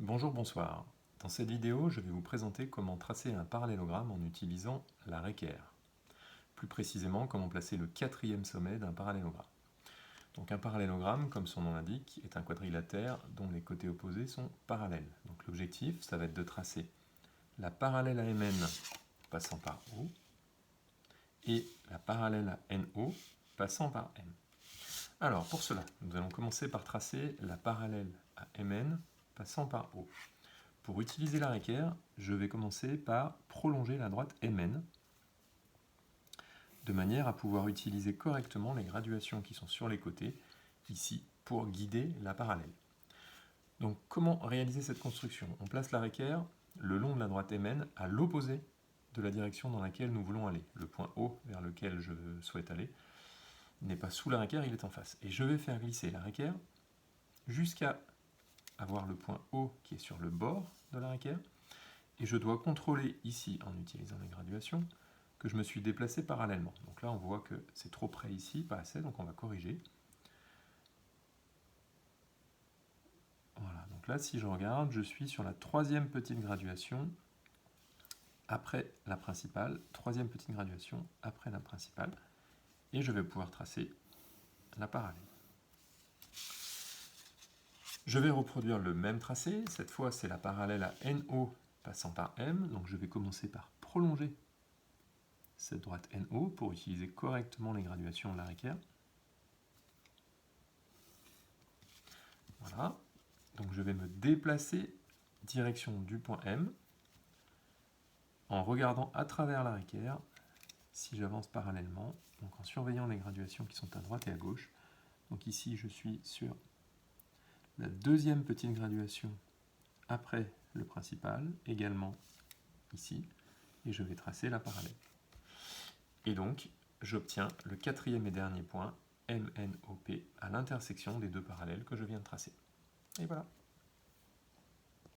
Bonjour, bonsoir. Dans cette vidéo, je vais vous présenter comment tracer un parallélogramme en utilisant la réquerre. Plus précisément, comment placer le quatrième sommet d'un parallélogramme. Donc un parallélogramme, comme son nom l'indique, est un quadrilatère dont les côtés opposés sont parallèles. Donc l'objectif, ça va être de tracer la parallèle à MN passant par O et la parallèle à NO passant par M. Alors pour cela, nous allons commencer par tracer la parallèle à MN passant par O. Pour utiliser la réquerre, je vais commencer par prolonger la droite MN, de manière à pouvoir utiliser correctement les graduations qui sont sur les côtés, ici, pour guider la parallèle. Donc comment réaliser cette construction? On place la réquerre le long de la droite MN à l'opposé de la direction dans laquelle nous voulons aller. Le point O vers lequel je souhaite aller n'est pas sous la réquerre, il est en face. Et je vais faire glisser la réquerre jusqu'à avoir le point O qui est sur le bord de la réquerre. Et je dois contrôler ici, en utilisant les graduations, que je me suis déplacé parallèlement. Donc là, on voit que c'est trop près ici, pas assez, donc on va corriger. Voilà, donc là, si je regarde, je suis sur la troisième petite graduation après la principale, troisième petite graduation après la principale, et je vais pouvoir tracer la parallèle. Je vais reproduire le même tracé, cette fois c'est la parallèle à NO passant par M, donc je vais commencer par prolonger cette droite NO pour utiliser correctement les graduations de la réquerre. Voilà, donc je vais me déplacer direction du point M en regardant à travers la réquerre si j'avance parallèlement, donc en surveillant les graduations qui sont à droite et à gauche. Donc ici je suis sur la deuxième petite graduation après le principal, également ici, et je vais tracer la parallèle. Et donc j'obtiens le quatrième et dernier point MNOP à l'intersection des deux parallèles que je viens de tracer. Et voilà.